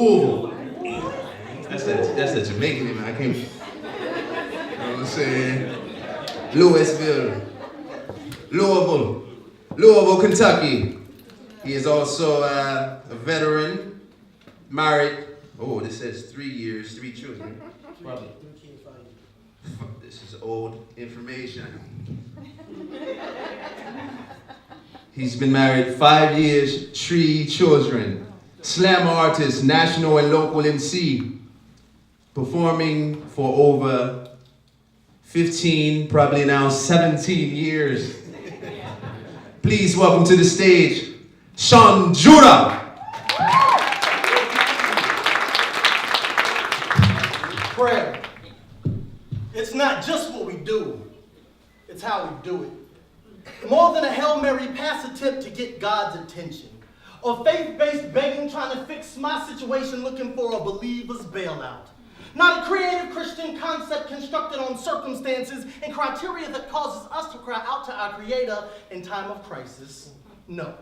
Louisville. That's a Jamaican name. I can't. You know what I'm saying? Louisville. Louisville, Kentucky. He is also a veteran, married. Oh, this says 3 years, 3 children. Probably. This is old information. He's been married 5 years, 3 children. Slam artist, national and local MC. Performing for over 15, probably now 17 years. Please welcome to the stage, Shaun Judah. Prayer. It's not just what we do, it's how we do it. More than a Hail Mary pass attempt to get God's attention, or faith-based begging trying to fix my situation looking for a believer's bailout. Not a creative Christian concept constructed on circumstances and criteria that causes us to cry out to our Creator in time of crisis. No.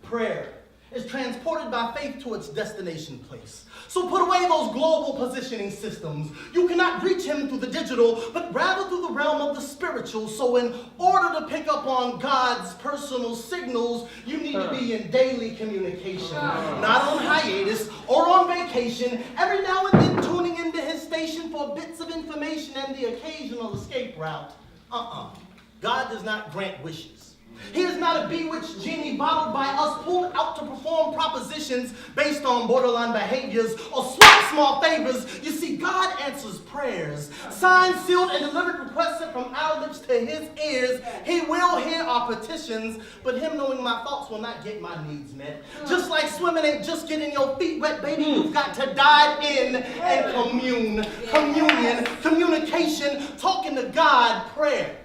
Prayer is transported by faith to its destination place. So put away those global positioning systems. You cannot reach him through the digital, but rather through the realm of the spiritual. So in order to pick up on God's personal signals, you need to be in daily communication. Not on hiatus or on vacation, every now and then tuning into his station for bits of information and the occasional escape route. God does not grant wishes. He is not a bewitched genie bottled by us, pulled out to perform propositions based on borderline behaviors or swap small favors. You see, God answers prayers. Signed, sealed, and delivered requests sent from our lips to his ears. He will hear our petitions, but him knowing my thoughts will not get my needs met. Just like swimming ain't just getting your feet wet, baby, you've got to dive in and commune. Communion, communication, talking to God, prayer.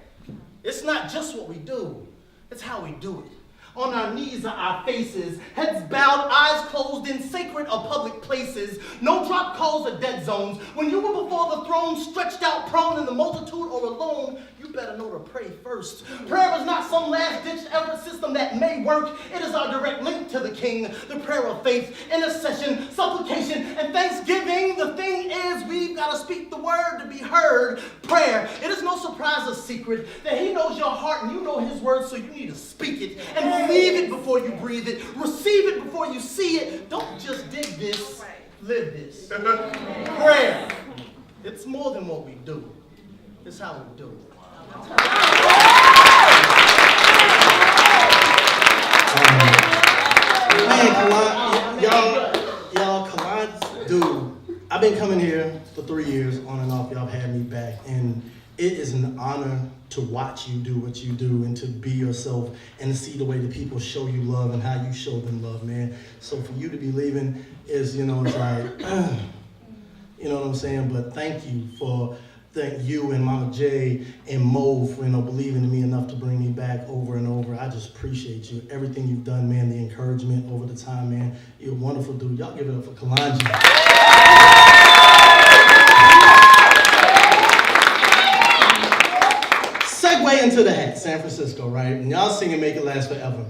It's not just what we do. It's how we do it. On our knees are our faces, heads bowed, eyes closed in sacred or public places. No drop calls or dead zones. When you were before the throne, stretched out prone in the multitude or alone, you better know to pray first. Prayer is not some last-ditch effort system that may work. It is our direct link to the King, the prayer of faith, intercession, supplication, and thanksgiving. The thing is, we've got to speak the word to be heard. Prayer. It is no surprise or secret that he knows your heart and you know his word, so you need to speak it and believe it before you breathe it. Receive it before you see it. Don't just dig this, live this. Prayer. It's more than what we do. It's how we do it. Man, y'all, Kalon's dude. I've been coming here for 3 years, on and off. Y'all have had me back, and it is an honor to watch you do what you do and to be yourself and to see the way that people show you love and how you show them love, man. So for you to be leaving is, it's like, you know what I'm saying? But thank you and Mama J and Mo for, believing in me enough to bring me back over and over. I just appreciate you. Everything you've done, man, the encouragement over the time, man. You're a wonderful dude. Y'all give it up for Kalonji. Segue into the hat, San Francisco, right? And y'all singing Make It Last Forever.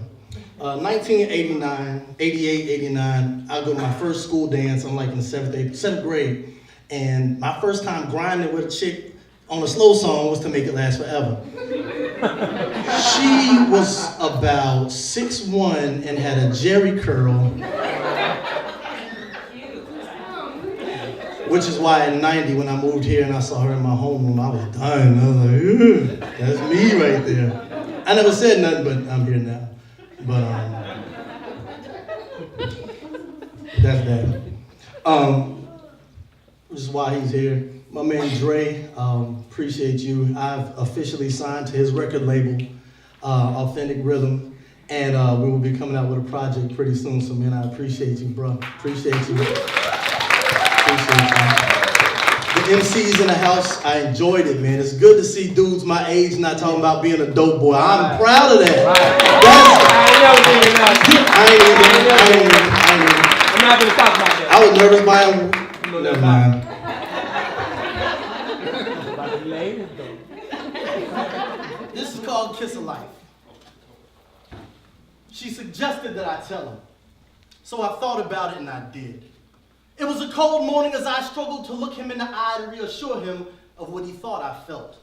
1989, 88, 89, I go to my first school dance. I'm like in the seventh grade. And my first time grinding with a chick on a slow song was to Make It Last Forever. She was about 6'1" and had a jerry curl. Which is why in 90, when I moved here and I saw her in my homeroom, I was dying. I was like, "Ugh, that's me right there." I never said nothing, but I'm here now. But that's that. Which is why he's here. My man Dre, appreciate you. I've officially signed to his record label, Authentic Rhythm, and we will be coming out with a project pretty soon. So man, I appreciate you, bro. Appreciate you. The MCs in the house, I enjoyed it, man. It's good to see dudes my age not talking about being a dope boy. I'm proud of that. I'm not going to talk about that. I was nervous by him. Never mind. This is called Kiss of Life. She suggested that I tell him. So I thought about it and I did. It cold morning as I struggled to look him in the eye to reassure him of what he thought I felt.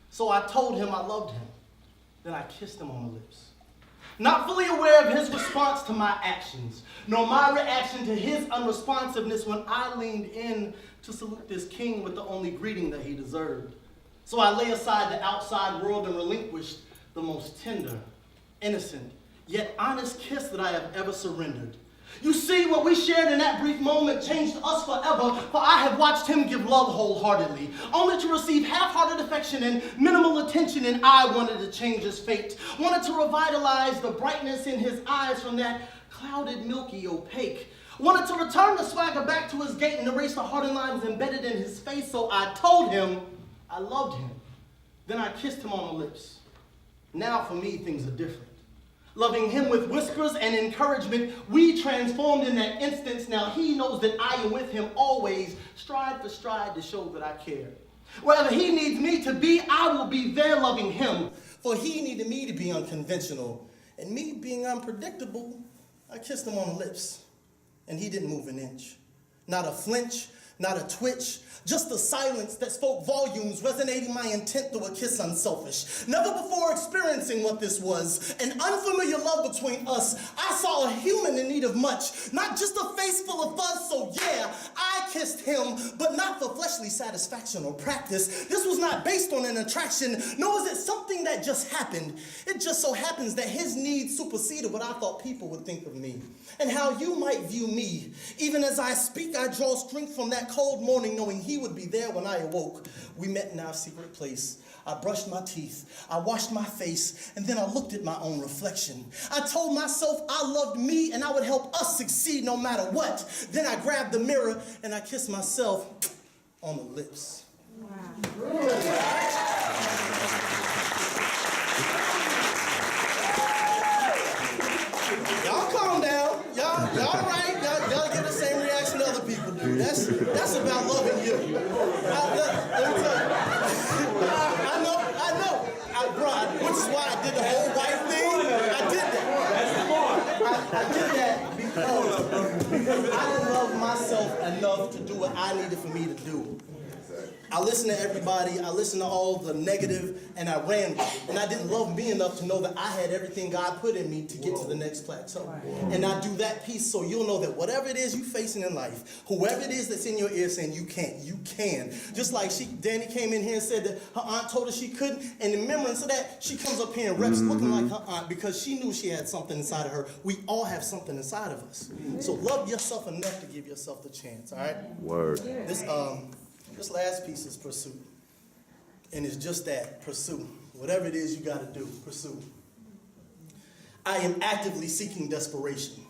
So I told him I loved him. Then I kissed him on the lips. Not fully aware of his response to my actions, nor my reaction to his unresponsiveness when I leaned in to salute this king with the only greeting that he deserved. So I lay aside the outside world and relinquished the most tender, innocent, yet honest kiss that I have ever surrendered. You see, what we shared in that brief moment changed us forever, for I have watched him give love wholeheartedly, only to receive half-hearted affection and minimal attention, and I wanted to change his fate, wanted to revitalize the brightness in his eyes from that clouded, milky, opaque, wanted to return the swagger back to his gait and erase the hardened lines embedded in his face, so I told him I loved him. Then I kissed him on the lips. Now for me, things are different. Loving him with whispers and encouragement, we transformed in that instance. Now he knows that I am with him always, stride for stride to show that I care. Wherever he needs me to be, I will be there loving him. For he needed me to be unconventional. And me being unpredictable, I kissed him on the lips. And he didn't move an inch. Not a flinch, not a twitch, just a silence that spoke volumes, resonating my intent through a kiss unselfish. Never before experiencing what this was, an unfamiliar love between us, I saw a human in need of much, not just a face full of fuzz, so yeah, I kissed him, but not for fleshly satisfaction or practice. This was not based on an attraction, nor was it something that just happened. It just so happens that his needs superseded what I thought people would think of me, and how you might view me. Even as I speak, I draw strength from that cold morning, knowing he would be there when I awoke. We met in our secret place. I brushed my teeth, I washed my face, and then I looked at my own reflection. I told myself I loved me and I would help us succeed no matter what. Then I grabbed the mirror and I kissed myself on the lips. Wow. Y'all calm down. Y'all right. Y'all get the same reaction other people do. That's about loving you. Let me tell you. I know. Which is why I did the whole wife thing. I did that because I didn't love myself enough to do what I needed for me to do. I listened to everybody, I listened to all the negative, and I ran with it. And I didn't love me enough to know that I had everything God put in me to get to the next plateau. And I do that piece so you'll know that whatever it is you're facing in life, whoever it is that's in your ear saying you can't, you can. Just like Danny came in here and said that her aunt told her she couldn't, and in remembrance of that, she comes up here and reps looking like her aunt because she knew she had something inside of her. We all have something inside of us. So love yourself enough to give yourself the chance, all right? Word. This last piece is pursue. And it's just that, pursue. Whatever it is you got to do, pursue. I am actively seeking desperation.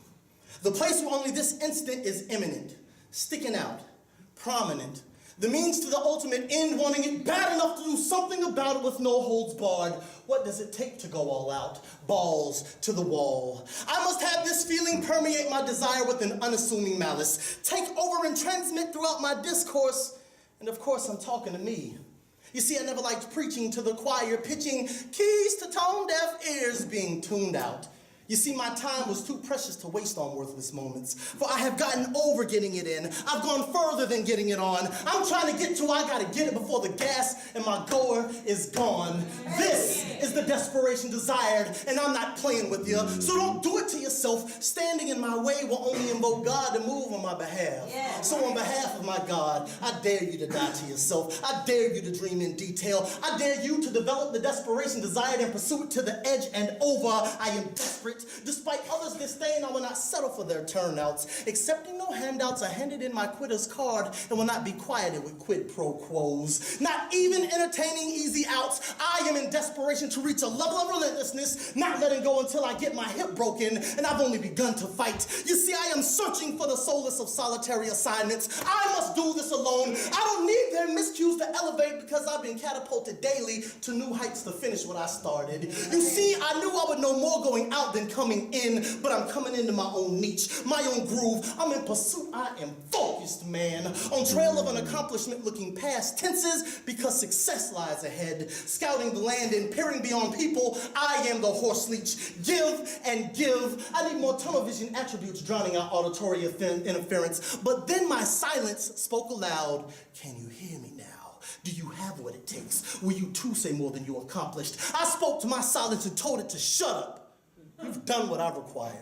The place where only this instant is imminent, sticking out, prominent. The means to the ultimate end, wanting it bad enough to do something about it with no holds barred. What does it take to go all out? Balls to the wall. I must have this feeling permeate my desire with an unassuming malice. Take over and transmit throughout my discourse. And of course, I'm talking to me. You see, I never liked preaching to the choir, pitching keys to tone-deaf ears being tuned out. You see, my time was too precious to waste on worthless moments, for I have gotten over getting it in. I've gone further than getting it on. I'm trying to get to, I gotta get it before the gas and my goer is gone. This is the desperation desired, and I'm not playing with you. So don't do it to yourself. Standing in my way will only invoke God to move on my behalf. So on behalf of my God, I dare you to die to yourself. I dare you to dream in detail. I dare you to develop the desperation desired and pursue it to the edge and over. I am desperate. Despite others' disdain, I will not settle for their turnouts. Accepting no handouts, I handed in my quitter's card and will not be quieted with quid pro quos. Not even entertaining easy outs. I am in desperation to reach a level of relentlessness, not letting go until I get my hip broken, and I've only begun to fight. You see, I am searching for the solace of solitary assignments. I must do this alone. I don't need their miscues to elevate because I've been catapulted daily to new heights to finish what I started. You see, I knew I would know more going out than coming in, but I'm coming into my own niche, my own groove. I'm in pursuit. I am focused. focused man, on trail of an accomplishment looking past tenses because success lies ahead. Scouting the land and peering beyond people, I am the horse leech. Give and give. I need more tunnel vision attributes drowning out auditory interference. But then my silence spoke aloud. Can you hear me now? Do you have what it takes? Will you too say more than you accomplished? I spoke to my silence and told it to shut up. You've done what I've required.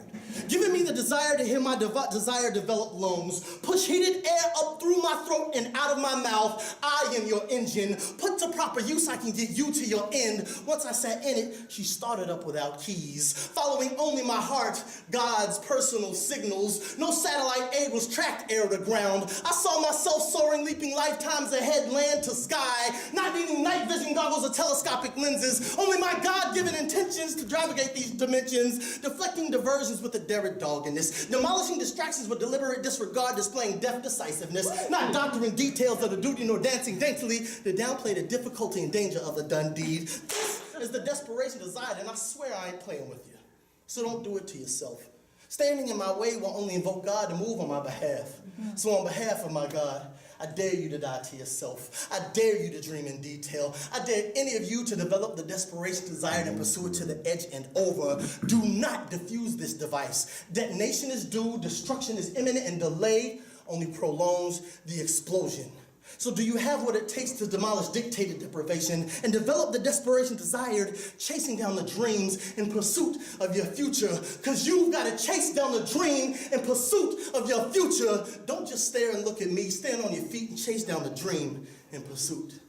Giving me the desire to hear my desire develop lungs. Push heated air up through my throat and out of my mouth. I am your engine. Put to proper use, I can get you to your end. Once I sat in it, she started up without keys. Following only my heart, God's personal signals. No satellite aid tracked air to ground. I saw myself soaring, leaping lifetimes ahead, land to sky. Not needing night vision goggles or telescopic lenses. Only my God-given intentions to navigate these dimensions. Deflecting diversions with a daring doggedness, demolishing distractions with deliberate disregard, displaying deft decisiveness, not doctoring details of the duty nor dancing daintily to downplay the difficulty and danger of the done deed. This is the desperation desired, and I swear I ain't playing with you. So don't do it to yourself. Standing in my way will only invoke God to move on my behalf. So on behalf of my God, I dare you to die to yourself. I dare you to dream in detail. I dare any of you to develop the desperation desired and pursue it to the edge and over. Do not diffuse this device. Detonation is due, destruction is imminent, and delay only prolongs the explosion. So do you have what it takes to demolish dictated deprivation and develop the desperation desired, chasing down the dreams in pursuit of your future? Because you've got to chase down the dream in pursuit of your future. Don't just stare and look at me. Stand on your feet and chase down the dream in pursuit.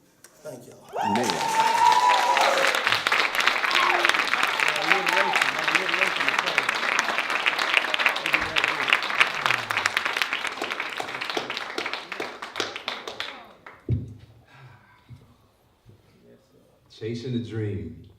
Thank y'all. Chasing the dream.